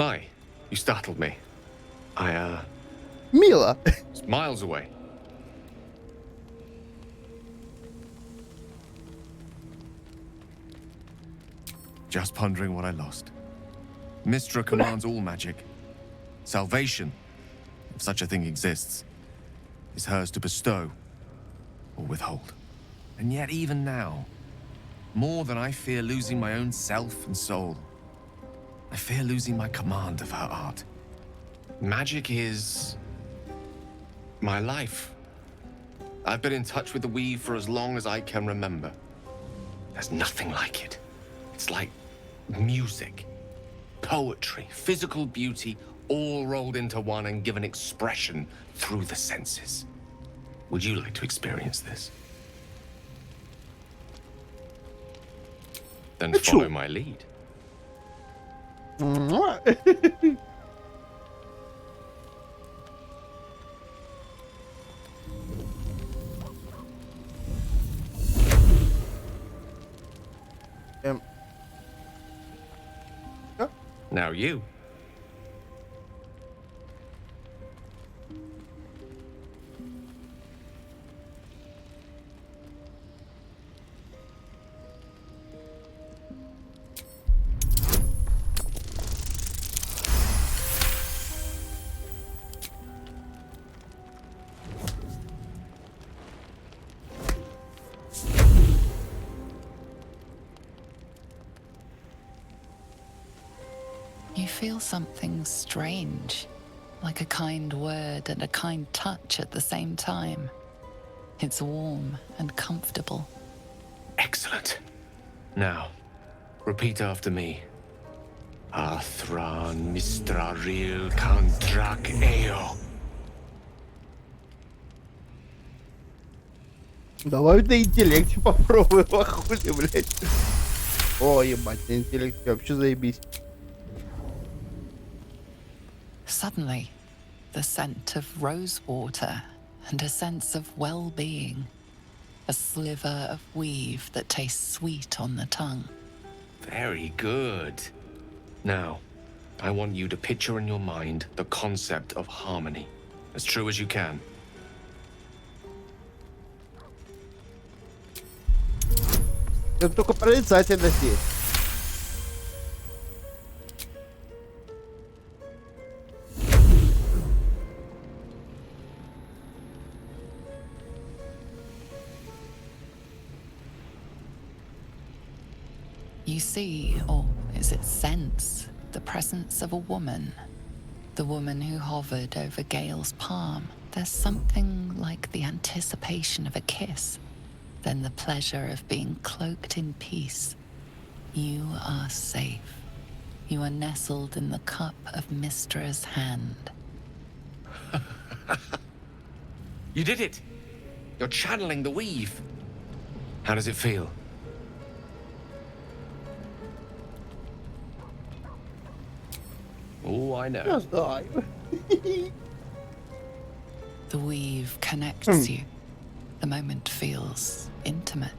My, you startled me. Мило. It's miles away. Just pondering what I lost. Mystra commands all magic. Salvation, if such a thing exists, is hers to bestow or withhold. And yet even now, more than I fear losing my own self and soul, I fear losing my command of her art. Magic is my life. I've been in touch with the weave for as long as I can remember. There's nothing like it. It's like music, poetry, physical beauty, all rolled into one and given expression through the senses. Would you like to experience this? Then follow my lead. Now you. You feel something strange, like a kind word and a kind touch at the same time. It's warm and comfortable. Excellent. Now, repeat after me. Athran mistraril kantrak eo. Давай на интеллекте попробуем, охули, блядь. О, ебать, на интеллекте вообще заебись. Suddenly, the scent of rose water and a sense of well-being. A sliver of weave that tastes sweet on the tongue. Very good. Now, I want you to picture in your mind the concept of harmony, as true as you can. Это только проницательность есть. You see, or is it sense, the presence of a woman. The woman who hovered over Gale's palm. There's something like the anticipation of a kiss, then the pleasure of being cloaked in peace. You are safe. You are nestled in the cup of Mystra's hand. You did it! You're channeling the weave. How does it feel? Oh, I know. Я знаю. The weave connects you. The moment feels intimate.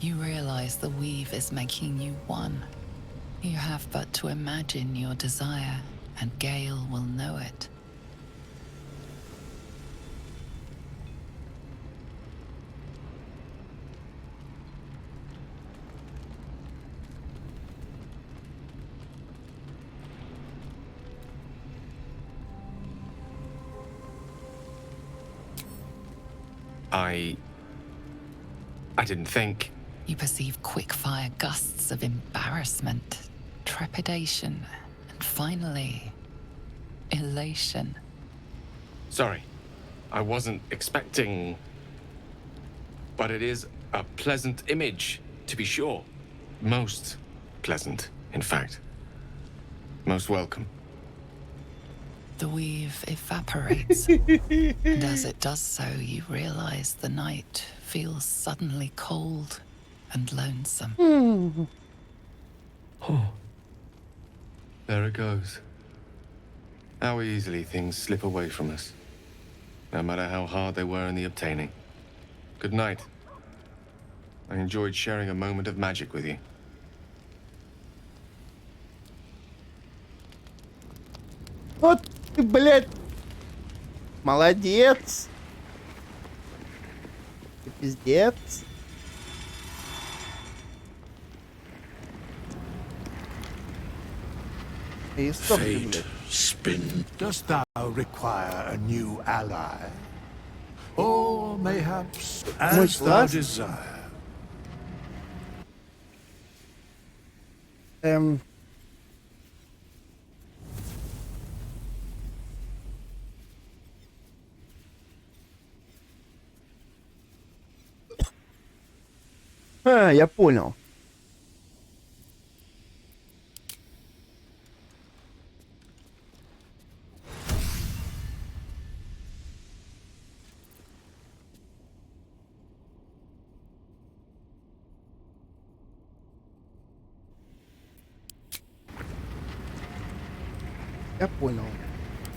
You realize the weave is making you one. You have but to imagine your desire, and Gale will know it. I didn't think. You perceive quick-fire gusts of embarrassment, trepidation, and finally, elation. Sorry, I wasn't expecting. But it is a pleasant image, to be sure. Most pleasant, in fact. Most welcome. The weave evaporates, and as it does so, you realize the night feels suddenly cold and lonesome. Oh. There it goes. How easily things slip away from us, no matter how hard they were in the obtaining. Good night. I enjoyed sharing a moment of magic with you. Вот ты, блядь. Молодец. Ты пиздец. И стоп, ты, Fate блядь. spin. Dost thou require a new ally? Or mayhaps as thou класс? desire. Эм... я понял. Я понял.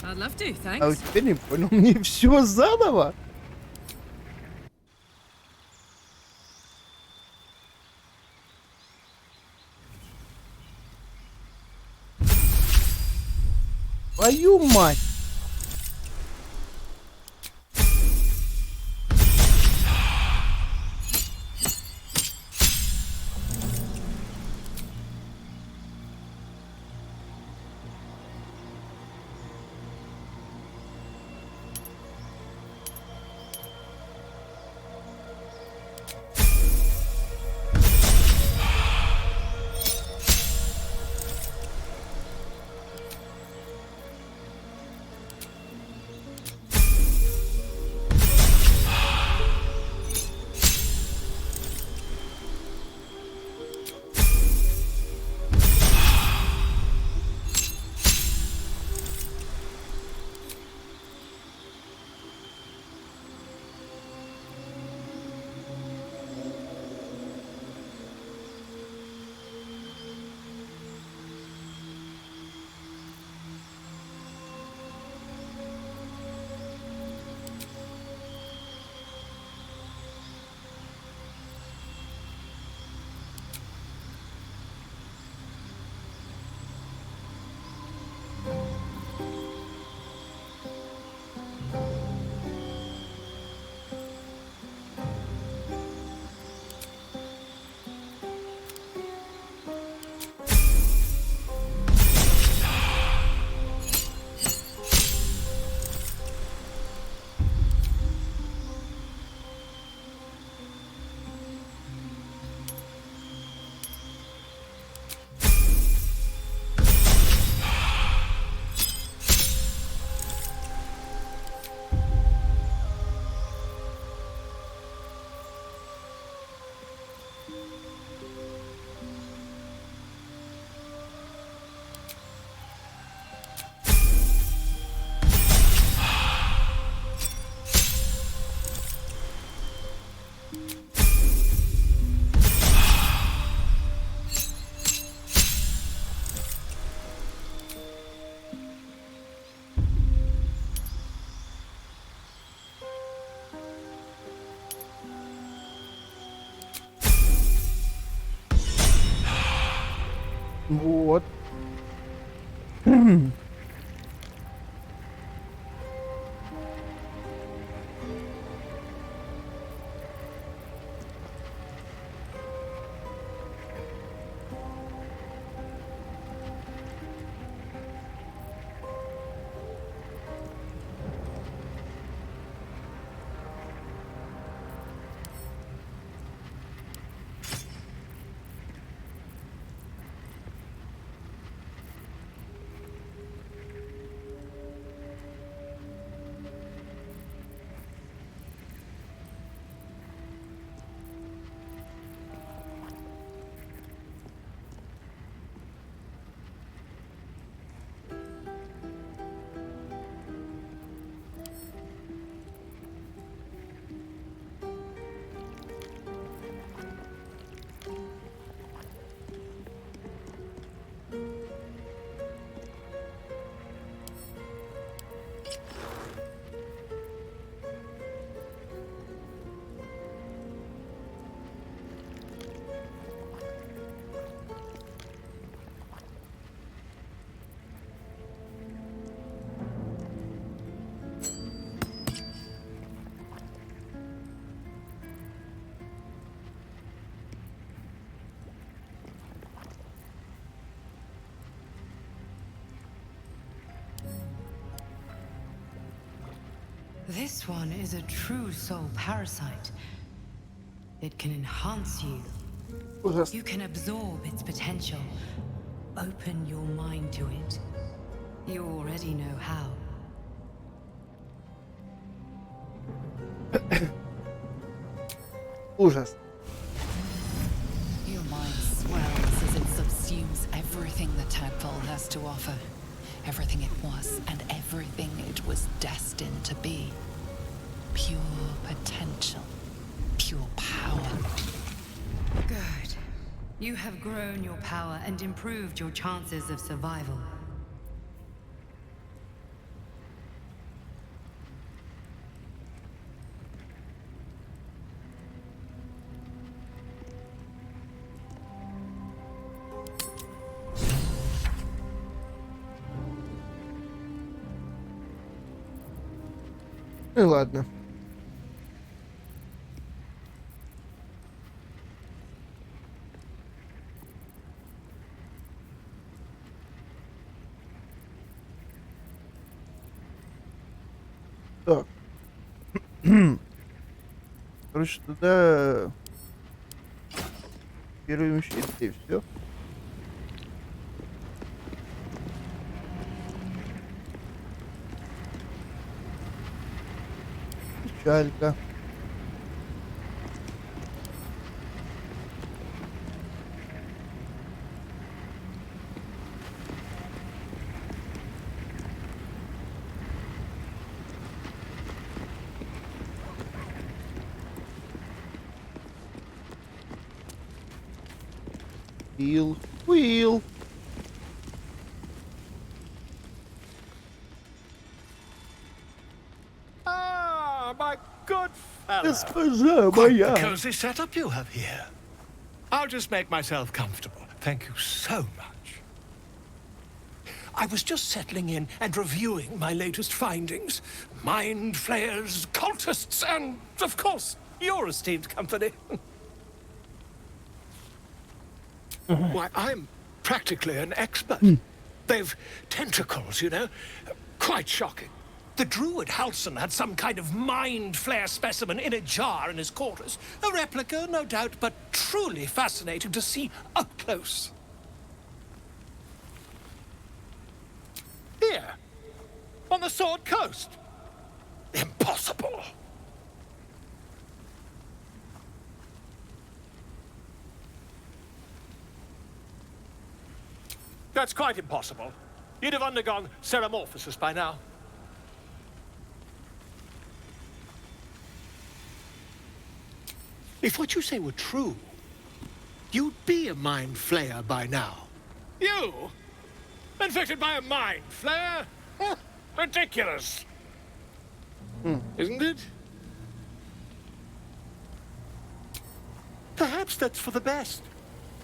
I'd love to, А thanks. вот теперь не понял. Мне все заново? Твою мать! Вот. This one is a true soul parasite. It can enhance you. Ужас. You can absorb its potential. Open your mind to it. You already know how. Ужас. Your mind swells as it subsumes everything the tadpole has to offer. Everything it was and everything it was destined to be. Pure potential. Pure power. Good. You have grown your power and improved your chances of survival. Ну и ладно. Так. Короче, туда первый мужчина и все. Печалька. Уилл. Ah, my good fellow. Госпожа Quite моя. the cozy setup you have here. I'll just make myself comfortable. Thank you so much. I was just settling in and reviewing my latest findings. Mind flayers, cultists, and, of course, your esteemed company. Why, I'm practically an expert. They've tentacles, you know. Quite shocking. The druid Halson had some kind of mind flare specimen in a jar in his quarters. A replica, no doubt, but truly fascinating to see up close. Here, on the Sword Coast. Impossible. That's quite impossible. You'd have undergone ceramorphosis by now. If what you say were true, you'd be a mind flayer by now. You? Infected by a mind flare? Ridiculous. Isn't it? Perhaps that's for the best.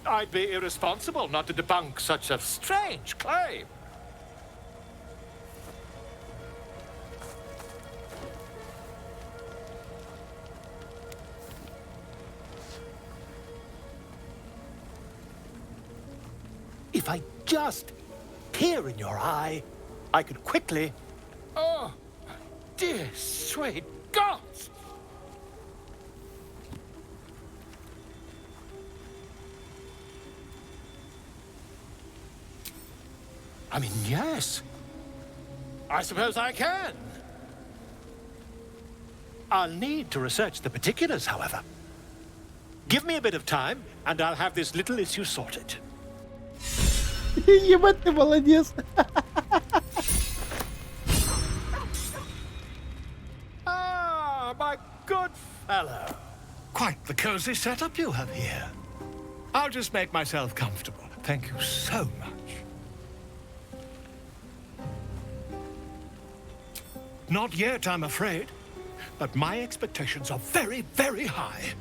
I'd be irresponsible not to debunk such a strange claim. If I just peer in your eye, I could quickly... Oh, dear sweet gods! I mean, yes. I suppose I can. I'll need to research the particulars, however. Give me a bit of time, and I'll have this little issue sorted. Ебать ты молодец. Ah, my good fellow. Quite the cozy setup you have here. I'll just make myself comfortable. Thank you so much. Not yet, I'm afraid. But my expectations are very, very high.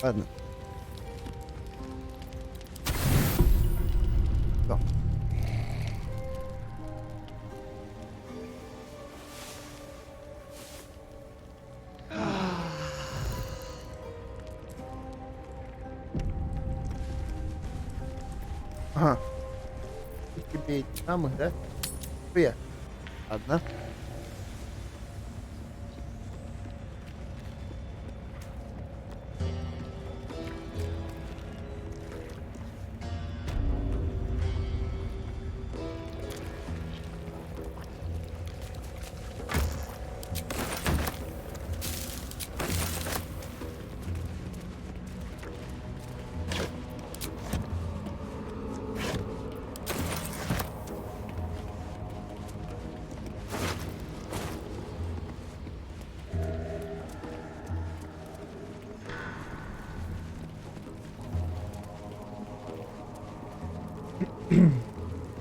Ладно. Всё. Ага. И тебе эти самых, да? Что? Ладно.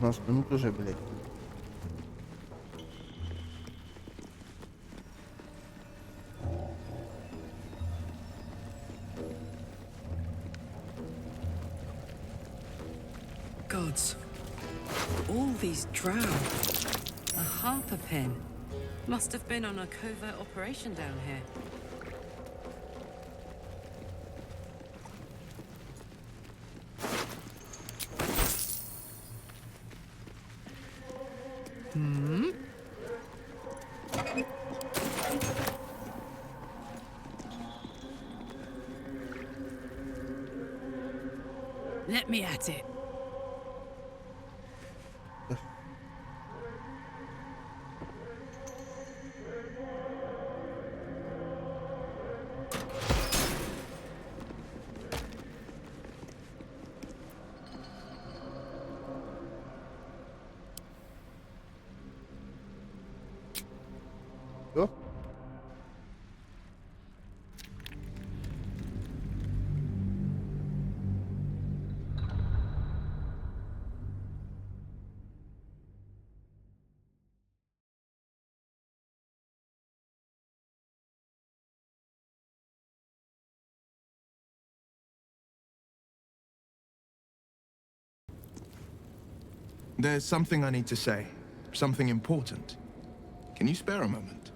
У нас минут уже, блядь. Gods. All these drow. A harper pin. Must have been on a covert operation down here. Let me at it. Всё? There's something I need to say. Something important. Can you spare a moment?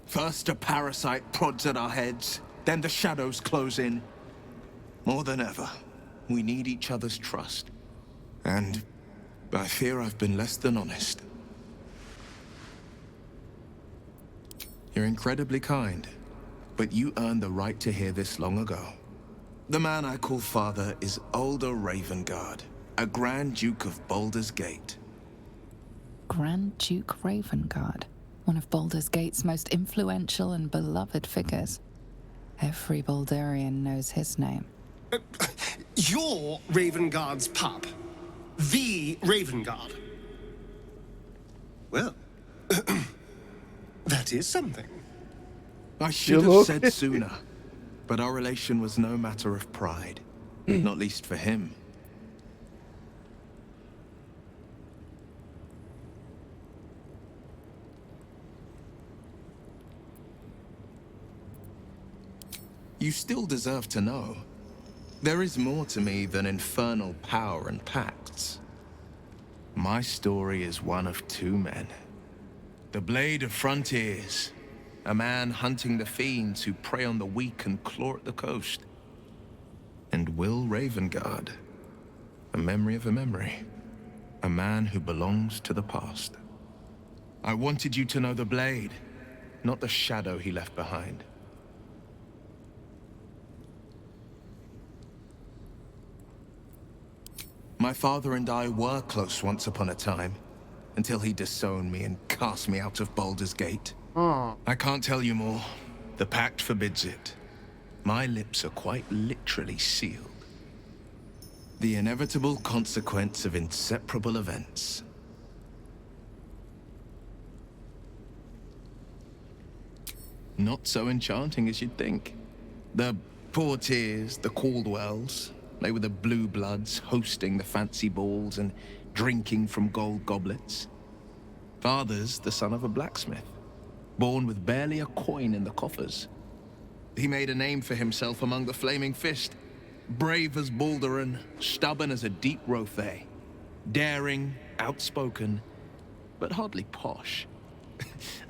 First a parasite prods at our heads, then the shadows close in. More than ever, we need each other's trust. And I fear I've been less than honest. You're incredibly kind, but you earned the right to hear this long ago. The man I call father is Older Ravengard, a Grand Duke of Baldurs Gate. Grand Duke Ravengard, one of Baldur's Gate's most influential and beloved figures. Every Baldurian knows his name. You're Ravengard's pup. The Ravengard. Well, that is something. I should look- have said sooner, but our relation was no matter of pride, not least for him. You still deserve to know. There is more to me than infernal power and pacts. My story is one of two men. The Blade of Frontiers, a man hunting the fiends who prey on the weak and claw at the coast. And Will Ravengard, a memory of a memory, a man who belongs to the past. I wanted you to know the Blade, not the shadow he left behind. My father and I were close once upon a time, until he disowned me and cast me out of Baldur's Gate. I can't tell you more. The pact forbids it. My lips are quite literally sealed. The inevitable consequence of inseparable events. Not so enchanting as you'd think. The Portiers, the Caldwells, they were the blue bloods hosting the fancy balls and drinking from gold goblets. Father's the son of a blacksmith, born with barely a coin in the coffers. He made a name for himself among the Flaming Fist, brave as Balduran, stubborn as a deep Rothay, daring, outspoken, but hardly posh.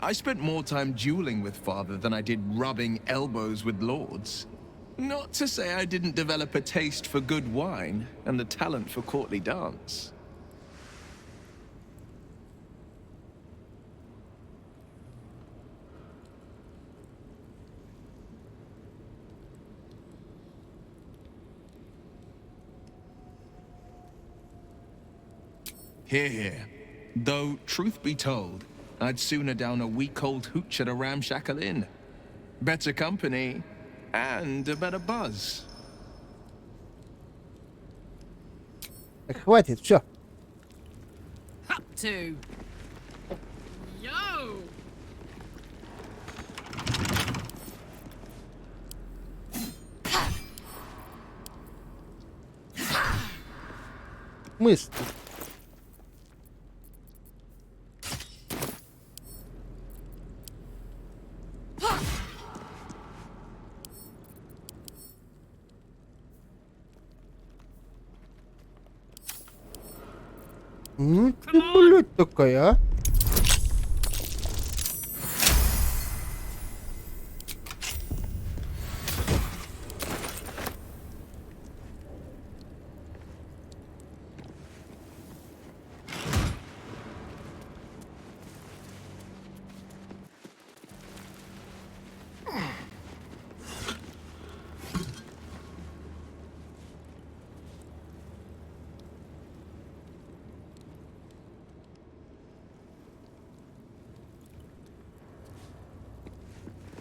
I spent more time dueling with Father than I did rubbing elbows with lords. Not to say I didn't develop a taste for good wine and the talent for courtly dance. Hear, hear. Though, truth be told, I'd sooner down a week-old hooch at a ramshackle inn. Better company, and a better buzz. Так, хватит, все. Up to. Yo! Мысли. Ну ты, блядь, такая, а?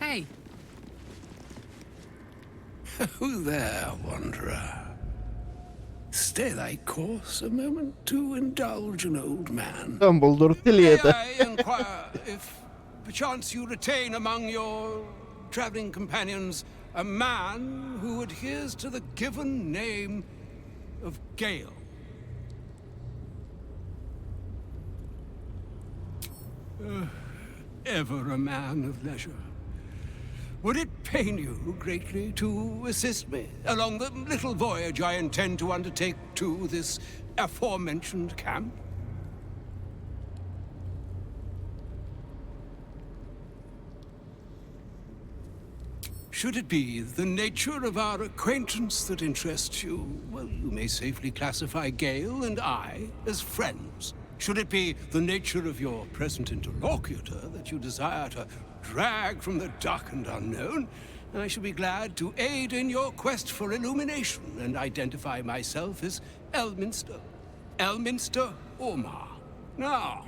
Hey, Who there, wanderer? Stay thy course a moment to indulge an old man. Дамблдор, ты ли May это? I inquire if perchance you retain among your traveling companions a man who adheres to the given name of Gale? Ever a man of leisure. Would it pain you greatly to assist me along the little voyage I intend to undertake to this aforementioned camp? Should it be the nature of our acquaintance that interests you, well, you may safely classify Gale and I as friends. Should it be the nature of your present interlocutor that you desire to drag from the dark and unknown, I shall be glad to aid in your quest for illumination and identify myself as Elminster. Elminster Ormar. Now,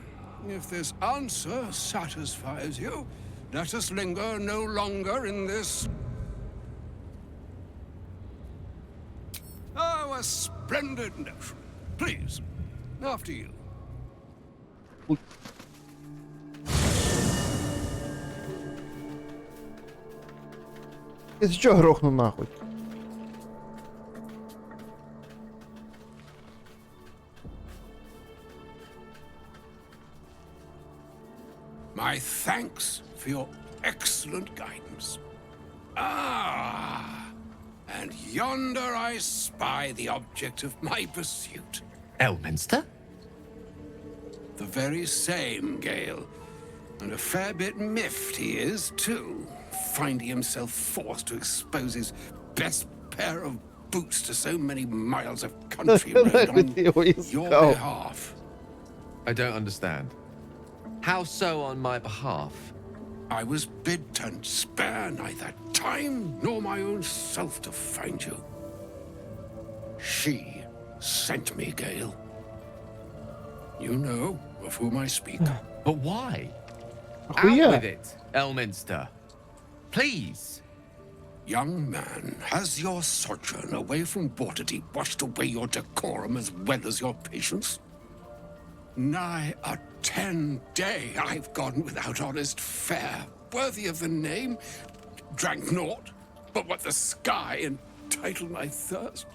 if this answer satisfies you, let us linger no longer in this... Oh, a splendid notion. Please, after you. Если что, грохну нахуй. My thanks for your excellent guidance. Ah, and yonder I spy the object of my pursuit. Elminster? The very same, Gale. And a fair bit miffed he is, too, finding himself forced to expose his best pair of boots to so many miles of country road on your behalf. I don't understand. How so on my behalf? I was bid to spare neither time nor my own self to find you. She sent me, Gale. You know of whom I speak. But why? Охуя. Out with it, Elminster. Please. Young man, has your sojourn away from Waterdeep washed away your decorum as well as your patience? Nigh a 10-day I've gone without honest fare, worthy of the name. Drank naught but what the sky entitled my thirst.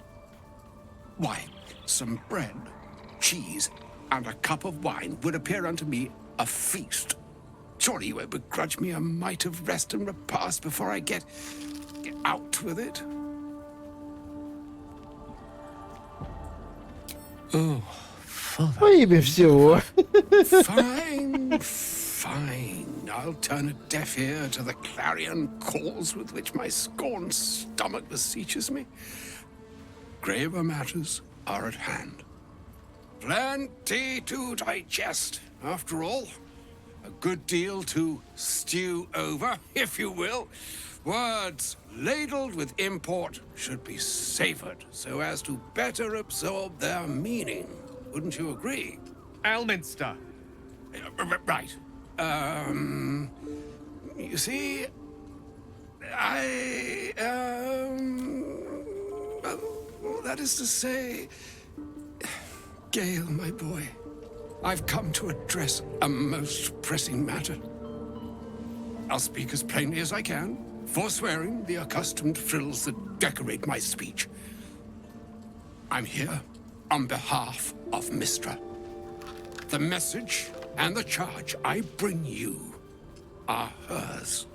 Why, some bread, cheese, and a cup of wine would appear unto me a feast. Surely you won't begrudge me a mite of rest and repast before I get out with it? Oh, Father. Во имя всего. Fine, fine. I'll turn a deaf ear to the clarion calls with which my scorned stomach beseeches me. Graver matters are at hand. Plenty to digest, after all. A good deal to stew over, if you will. Words ladled with import should be savored so as to better absorb their meaning. Wouldn't you agree? Elminster. Right. You see, that is to say, Gale, my boy, I've come to address a most pressing matter. I'll speak as plainly as I can, forswearing the accustomed frills that decorate my speech. I'm here on behalf of Mistra. The message and the charge I bring you are hers.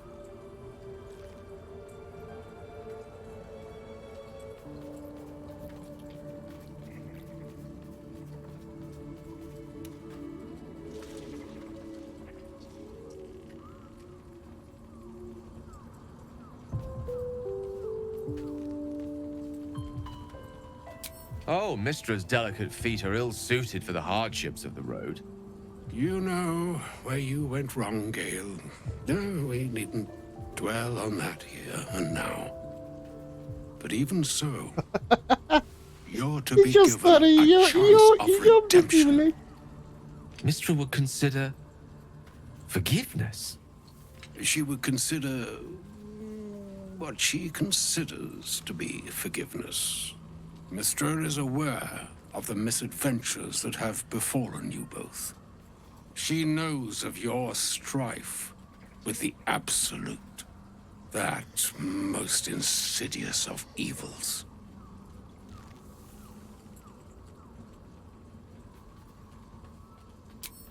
Oh, Mistra's delicate feet are ill-suited for the hardships of the road. You know where you went wrong, Gale. No, we needn't dwell on that here and now. But even so, you're to be Сейчас given старый a chance of redemption. блядь. Mistra would consider forgiveness. She would consider what she considers to be forgiveness. Mistra is aware of the misadventures that have befallen you both. She knows of your strife with the Absolute, that most insidious of evils.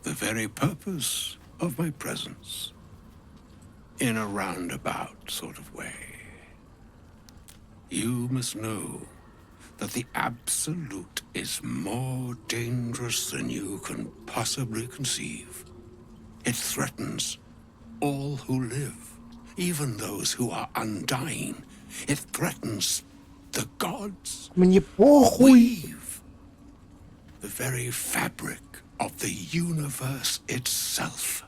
The very purpose of my presence, in a roundabout sort of way. You must know that the Absolute is more dangerous than you can possibly conceive. It threatens all who live, even those who are undying. It threatens the gods. Мне похуй. Weave the very fabric of the universe itself.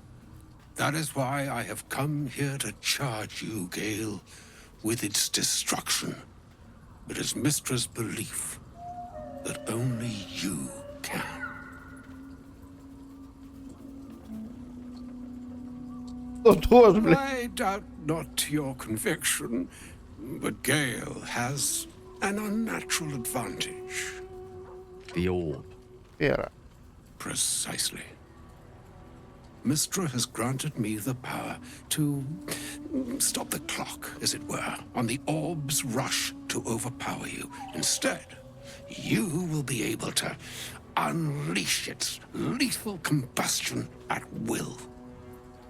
That is why I have come here to charge you, Gale, with its destruction. It is Mistra's belief that only you can. Ну тоже, блядь. I doubt not your conviction, but Gale has an unnatural advantage. The orb. Вера. Precisely. Mistra has granted me the power to stop the clock, as it were, on the orb's rush to overpower you. Instead, you will be able to unleash its lethal combustion at will.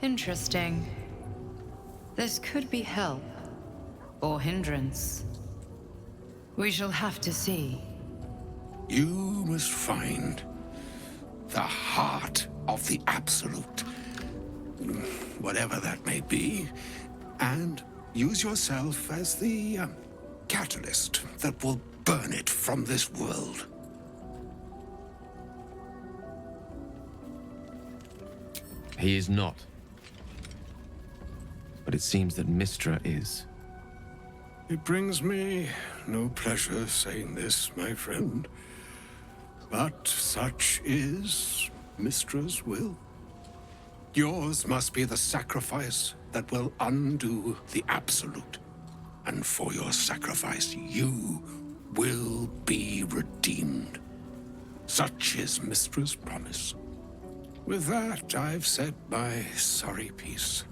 Interesting. This could be help or hindrance. We shall have to see. You must find the heart of the Absolute, whatever that may be, and use yourself as the catalyst that will burn it from this world. He is not. But it seems that Mistra is. It brings me no pleasure saying this, my friend, but such is Mistra's will. Yours must be the sacrifice that will undo the Absolute. And for your sacrifice, you will be redeemed. Such is Mistra's promise. With that, I've said my sorry piece,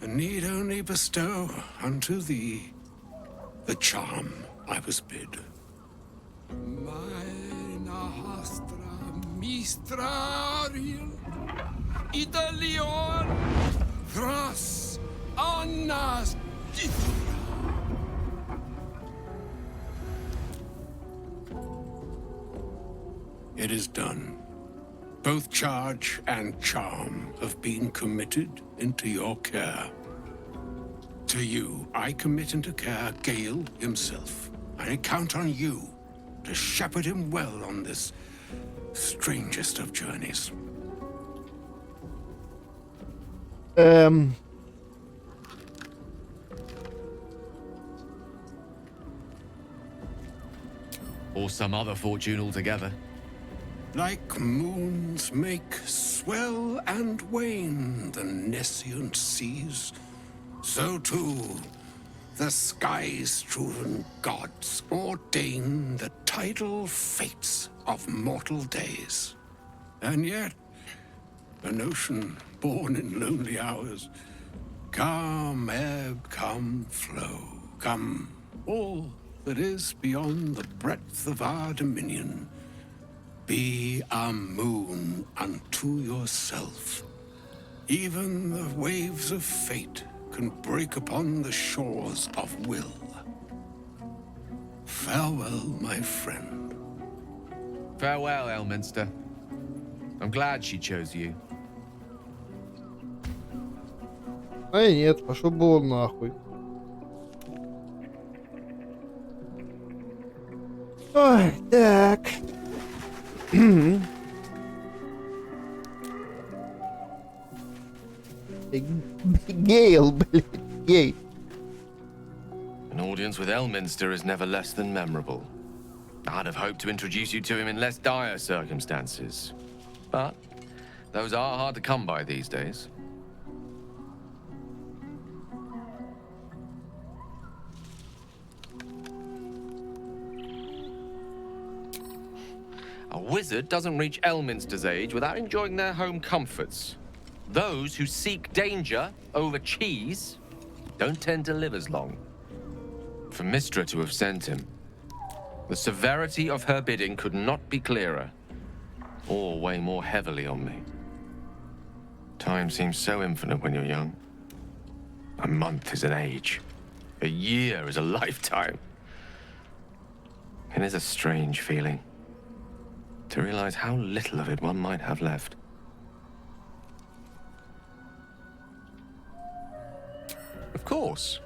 and need only bestow unto thee the charm I was bid. Mine astra Mistrariel, Idalion, Thras, Annas, It is done. Both charge and charm have been committed into your care. To you, I commit into care Gale himself. I count on you to shepherd him well on this strangest of journeys. Or some other fortune altogether. Like moons make swell and wane the nescient seas, so too the sky-strewn gods ordain the tidal fates of mortal days. And yet, an ocean born in lonely hours, come ebb, come flow, come all that is beyond the breadth of our dominion. Be a moon unto yourself. Even the waves of fate can break upon the shores of will. Farewell, my friend. Farewell, Elminster. I'm glad she chose you. Ай, нет, пошел бы он нахуй. Ой, так. Гейл, блядь, гей. An audience with Elminster is never less than memorable. I'd have hoped to introduce you to him in less dire circumstances. But those are hard to come by these days. A wizard doesn't reach Elminster's age without enjoying their home comforts. Those who seek danger over cheese don't tend to live as long. For Mystra to have sent him, the severity of her bidding could not be clearer, or weigh more heavily on me. Time seems so infinite when you're young. A month is an age. A year is a lifetime. It is a strange feeling to realize how little of it one might have left. Of course,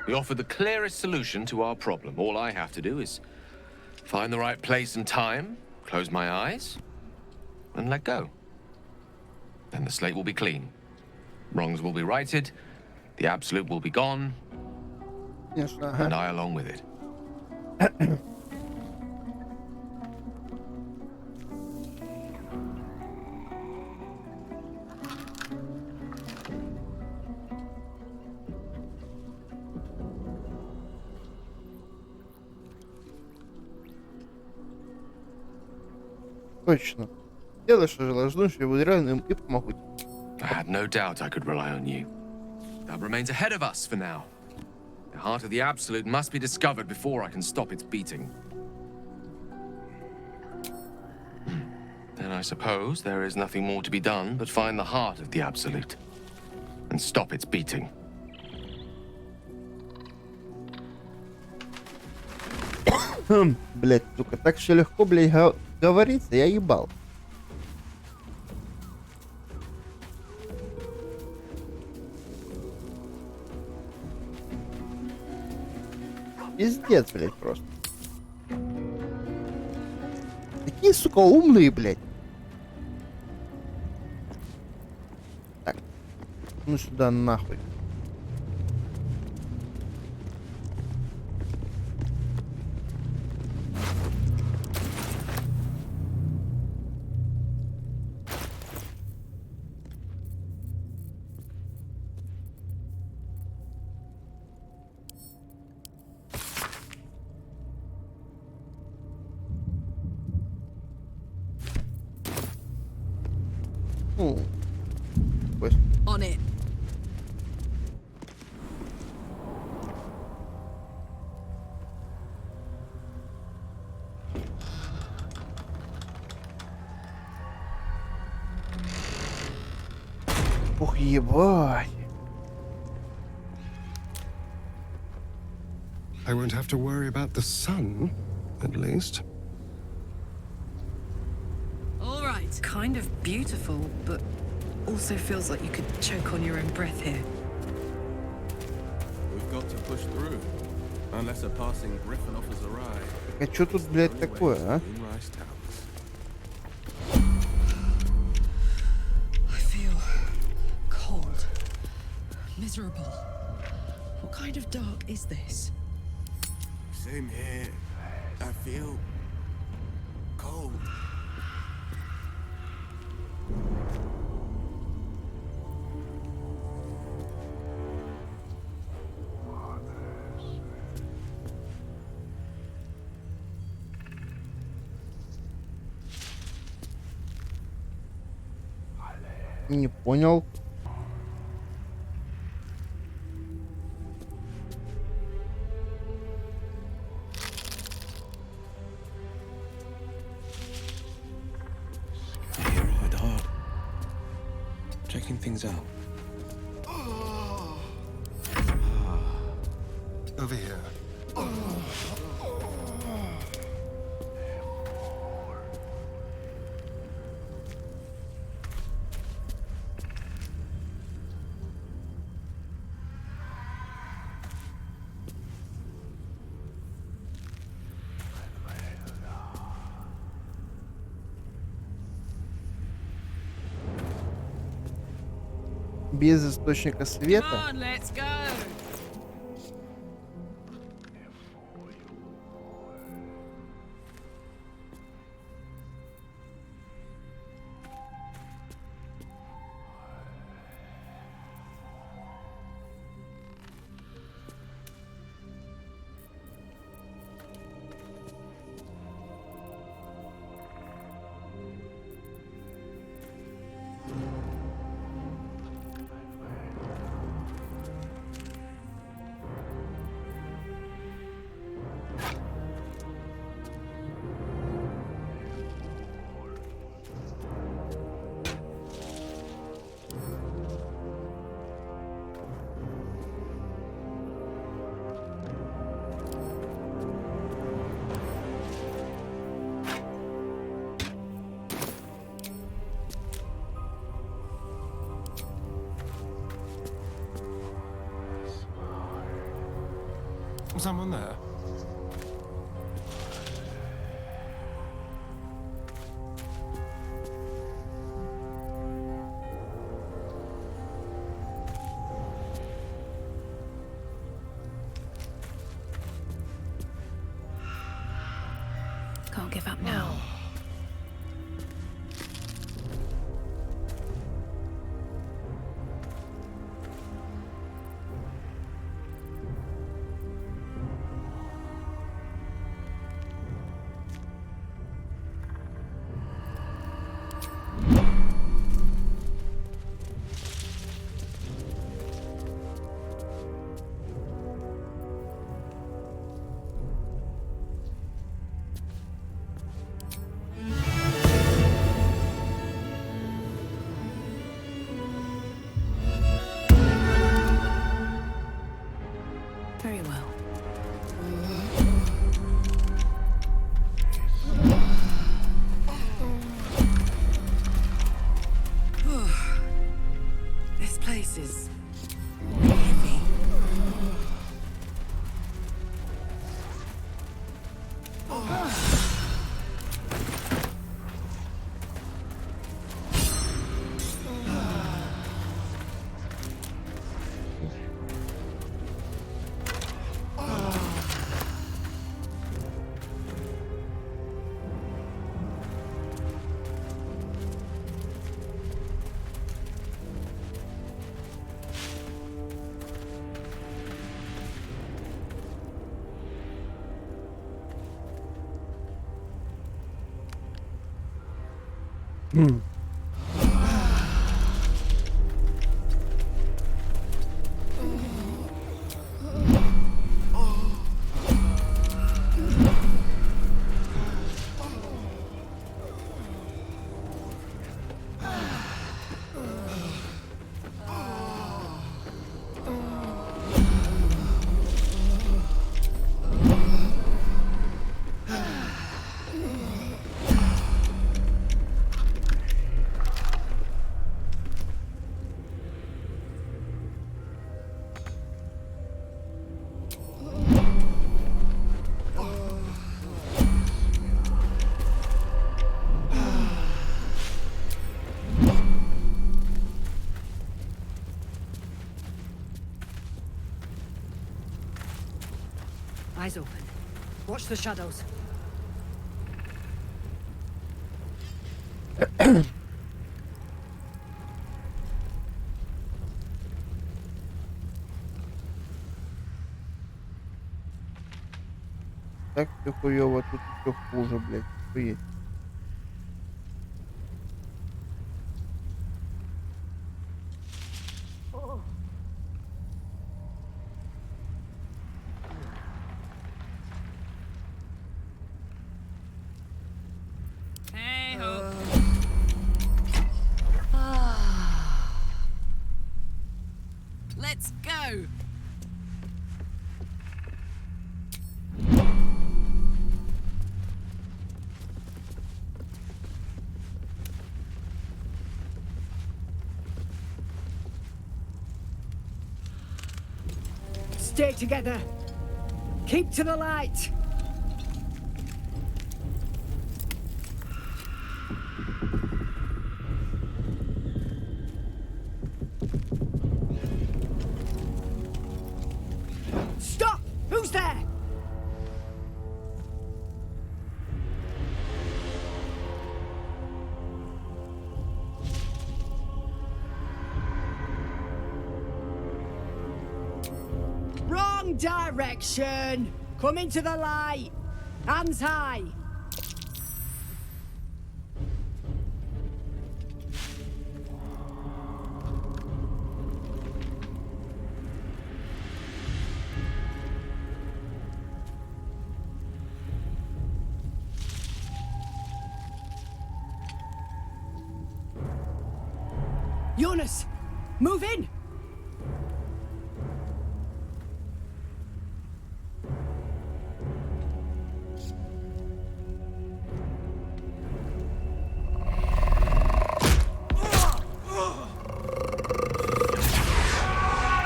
we offer the clearest solution to our problem. All I have to do is find the right place and time, close my eyes, and let go. Then the slate will be clean. Wrongs will be righted, the absolute will be gone, Конечно, and ага. I along with it. Точно. Делай, что желаешь, жду, что я буду реальным и помогу тебе. I had no doubt I could rely on you. That remains ahead of us for now. The heart of the Absolute must be discovered before I can stop its beating. Then I suppose there is nothing more to be done but find the heart of the Absolute and stop its beating. Блять, сука, так все легко, блять, говорится, я ебал. Пиздец, блять, просто. Такие, сука, умные, блять. Так. Ну сюда нахуй. Pues. On it. Ух, ебать. I won't have to worry about the sun, at least. All right. Kind of beautiful, but also feels like you could choke on your own breath here. We've got to push through. Unless a passing griffin offers a ride. А чё тут, блядь, такое, а? Moonrise Towers. I feel cold, miserable. What kind of dark is this? Same here. I feel cold. Не понял. Here at hard. Checking things out. Over here. Без источника света. Come on, let's go. Someone there? Can't give up now. Very well. This place is heavy. Eyes open. Watch the shadows. Так все хуёво, тут все хуже, блядь. Что есть? Hey ho. Let's go. Stay together. Keep to the light. Stop! Who's there? Wrong direction. Come into the light. Hands high. Jonas, move in.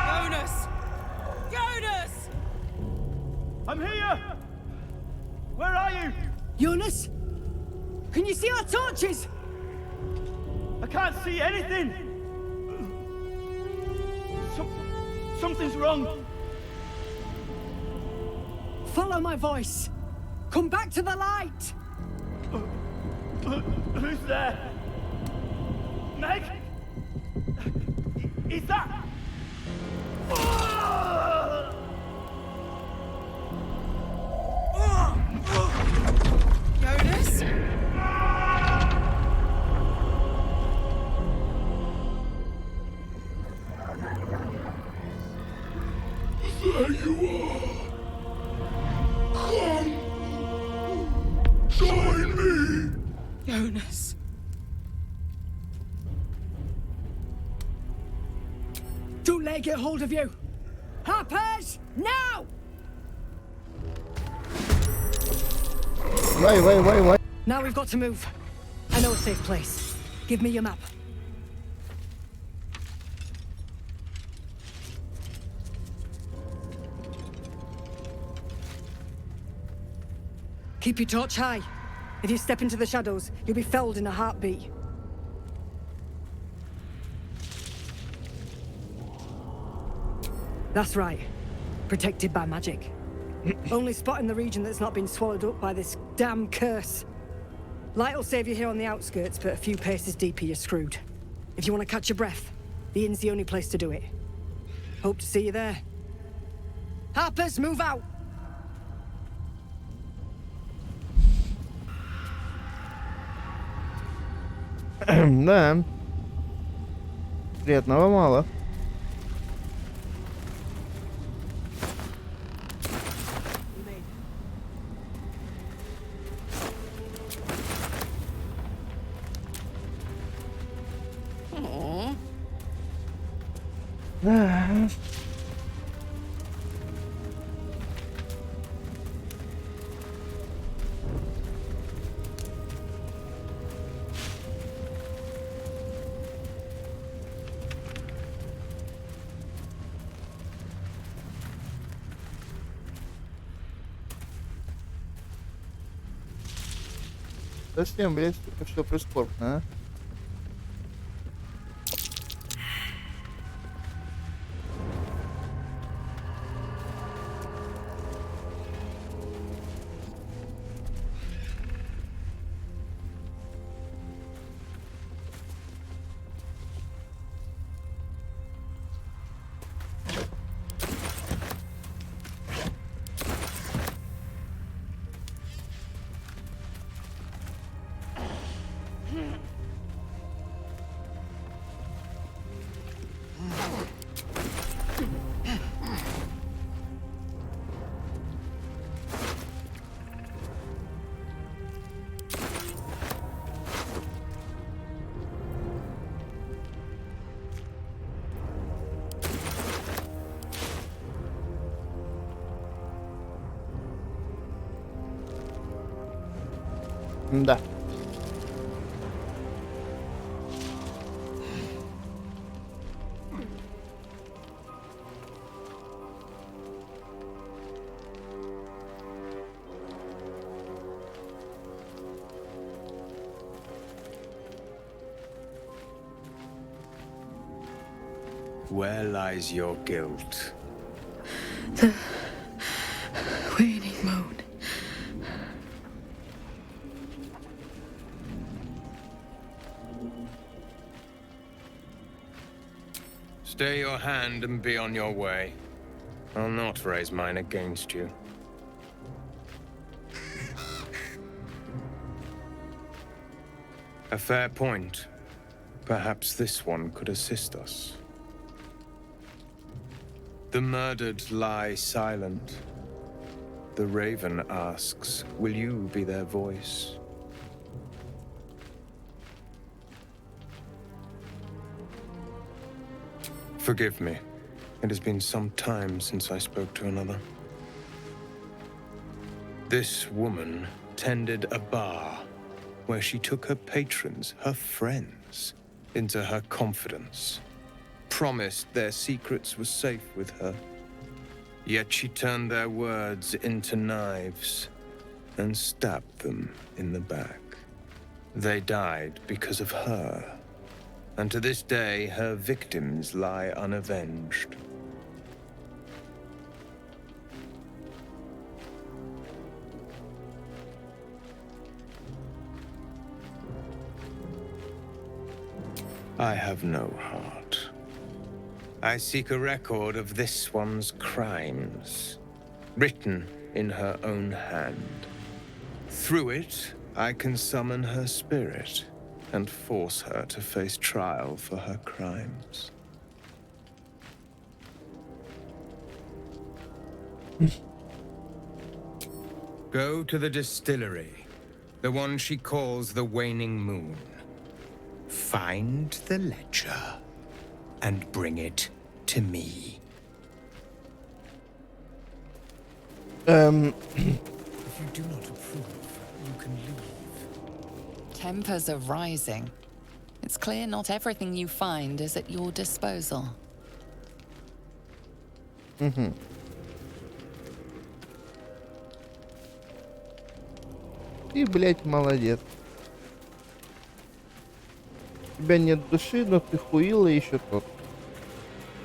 Jonas! Jonas! I'm here! Where are you? Jonas, can you see our torches? I can't see anything! Something's wrong. Follow my voice. Come back to the light. Who's there? Meg? Is that... Jonas? There you are. Come. Join me. Jonas. Don't let it get hold of you. Harpers, now! Wait. Now we've got to move. I know a safe place. Give me your map. Keep your torch high. If you step into the shadows, you'll be felled in a heartbeat. That's right. Protected by magic. Only spot in the region that's not been swallowed up by this damn curse. Light will save you here on the outskirts, but a few paces deeper you're screwed. If you want to catch your breath, the inn's the only place to do it. Hope to see you there. Harpers, move out! Да. Приятного мало. Aww. Да. Совсем, блядь, сука, что прискорбно, а? Да. Where lies your guilt? The waning moon. Stay your hand and be on your way. I'll not raise mine against you. A fair point. Perhaps this one could assist us. The murdered lie silent. The raven asks, will you be their voice? Forgive me. It has been some time since I spoke to another. This woman tended a bar where she took her patrons, her friends, into her confidence. Promised their secrets were safe with her. Yet she turned their words into knives and stabbed them in the back. They died because of her. And to this day, her victims lie unavenged. I have no heart. I seek a record of this one's crimes, written in her own hand. Through it, I can summon her spirit and force her to face trial for her crimes. Go to the distillery, the one she calls the Waning Moon. Find the ledger and bring it to me. If you do not approve, you can leave. Tempers are rising. It's clear not everything you find is at your disposal. Ты, блядь, молодец. У тебя нет души, но ты хуила еще тот.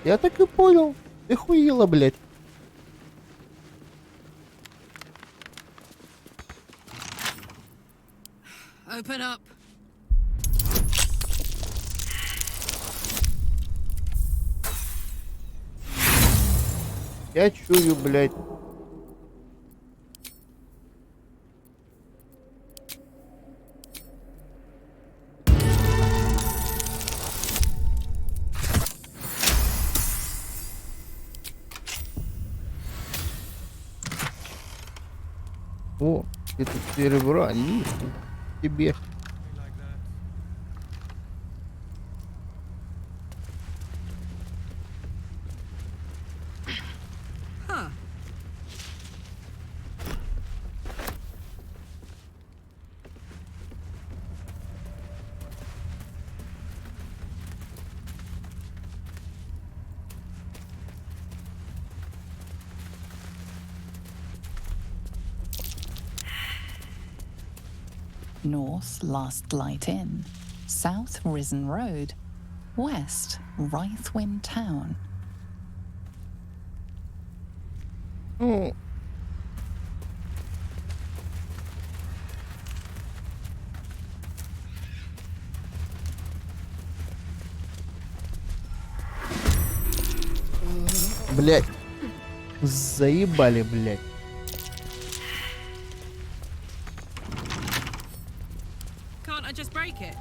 Я так и понял. Ты хуила, блядь. Open up. Я чую, блядь. О, это серебра, нихуя тебе. North, Last Light Inn. South, Risen Road. West, Rythwin Town. Ну, блядь. Заебали, блядь. Can't I just break it?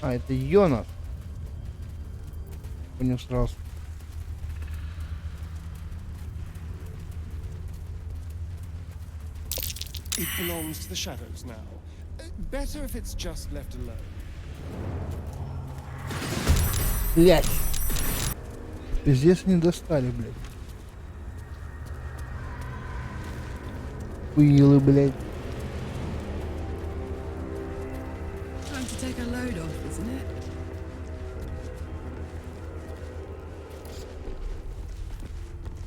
А, это Йона. Понял сразу. It belongs to the shadows now. Better if it's just left alone. Блять. Пиздец не достали, блядь. Уилы, блядь. Time to take a load off, isn't it?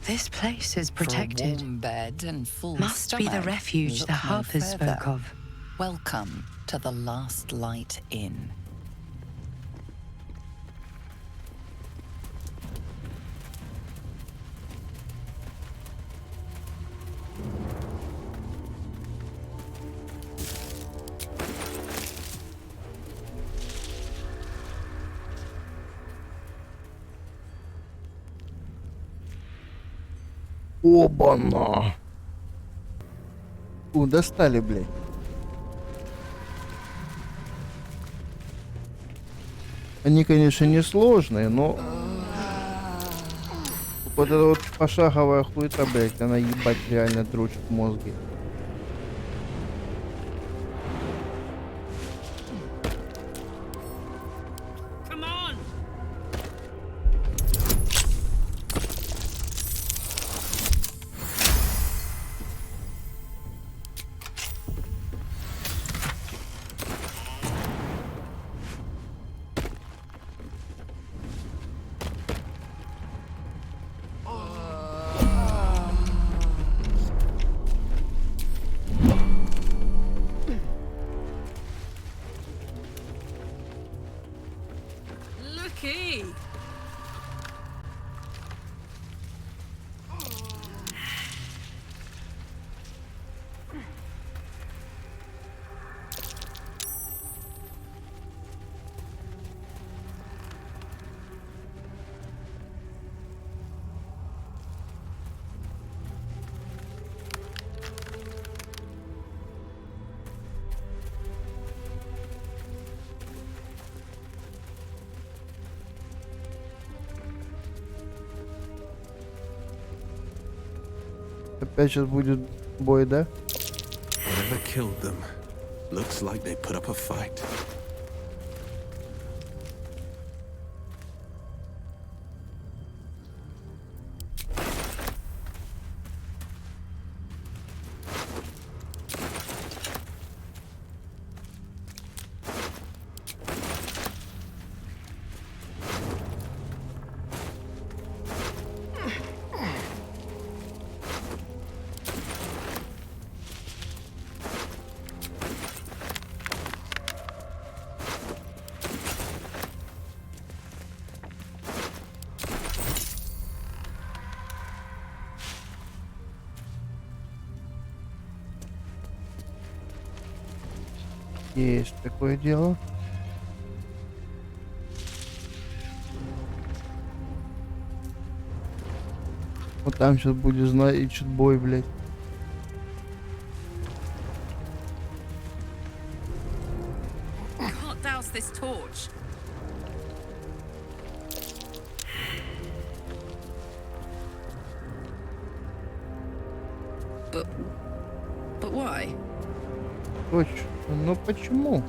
This place is For a protected. warm bed and full Must be the stomach, refuge look the no Harpers further. spoke of. Welcome to the Last Light Inn. Оба-на. Достали, блядь. Они, конечно, не сложные, но вот эта вот пошаговая хуета, блядь, она ебать реально дрочит мозги. Looky! Опять сейчас будет бой, да? Whatever killed them, looks like they put up a fight. Есть такое дело. Вот там сейчас будет значит бой, блядь. Can't douse this torch. But why? Точно. Ну почему?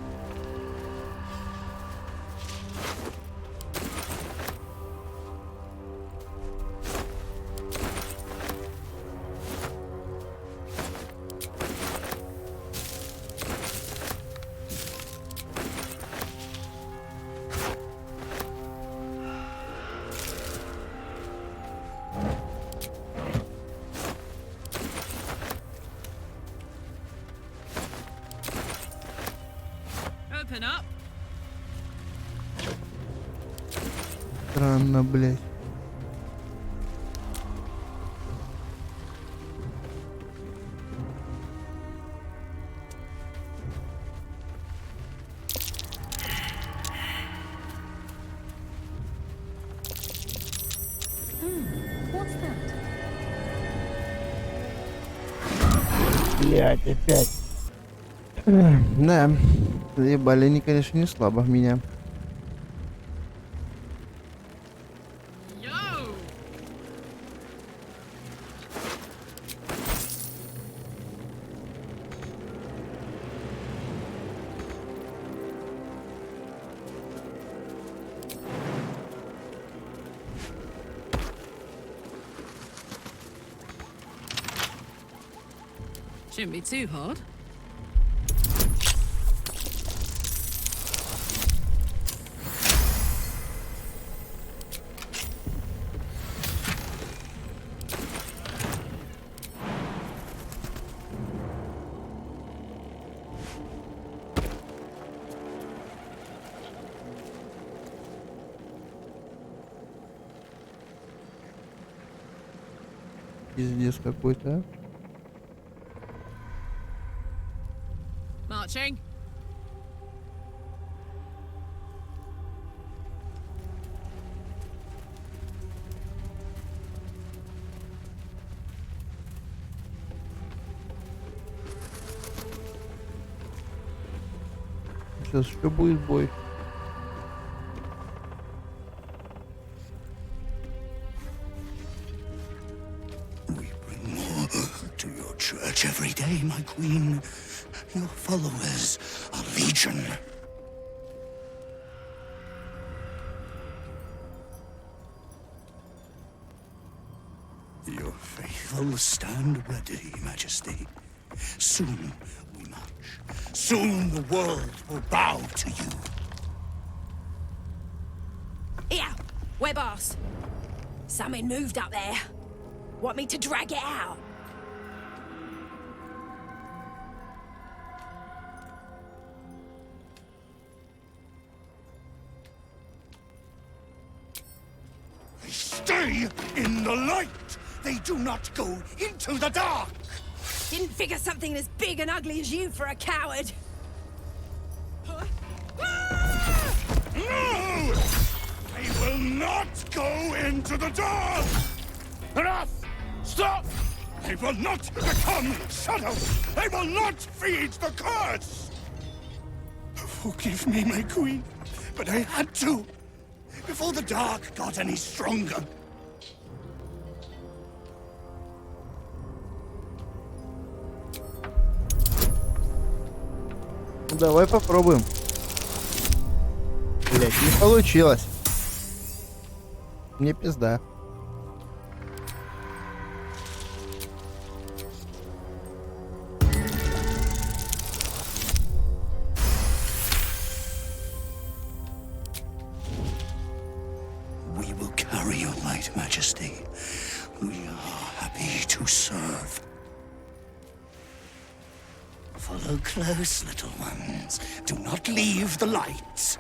Open up. Странно, блядь. What's that? Блядь, опять. Да, заебали они, конечно, не слабо меня. Shouldn't be too hard. Пиздец какой-то. Marching. Сейчас еще будет бой. To your church every day, my queen. Your followers are legion. Your faithful stand ready, Majesty. Soon we march. Soon the world will bow to you. Here, we're boss. Something moved up there. Want me to drag it out? Stay in the light! They do not go into the dark! Didn't figure something as big and ugly as you for a coward. No! They will not go into the dark! Enough! Stop! They will not become shadows! They will not feed the curse! Forgive me, my queen, but I had to. Before the dark got any stronger. Давай попробуем. Блять, не получилось. Мне пизда. We will carry your light, Majesty. We are happy to serve. Follow close, little ones. Do not leave the light.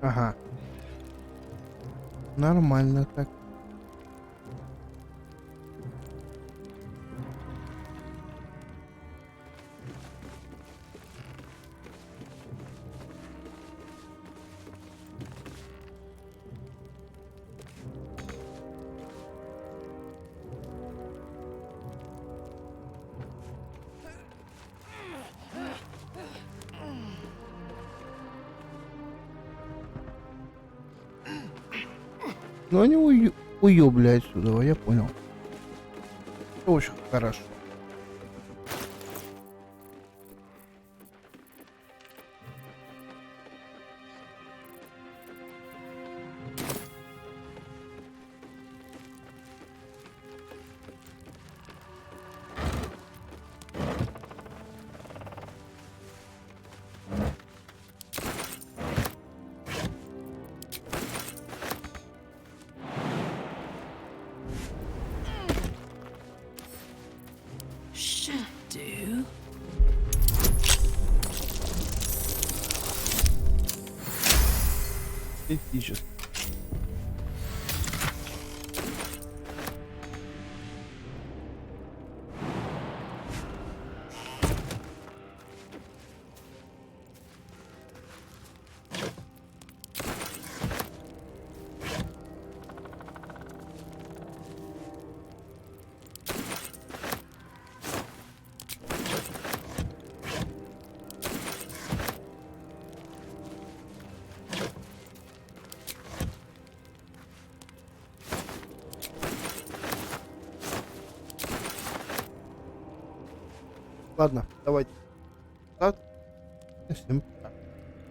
Ага. Нормально так. Ну они уёбли отсюда, я понял. Очень хорошо. Should do. Эстетически. Ладно, давайте. Так. Всем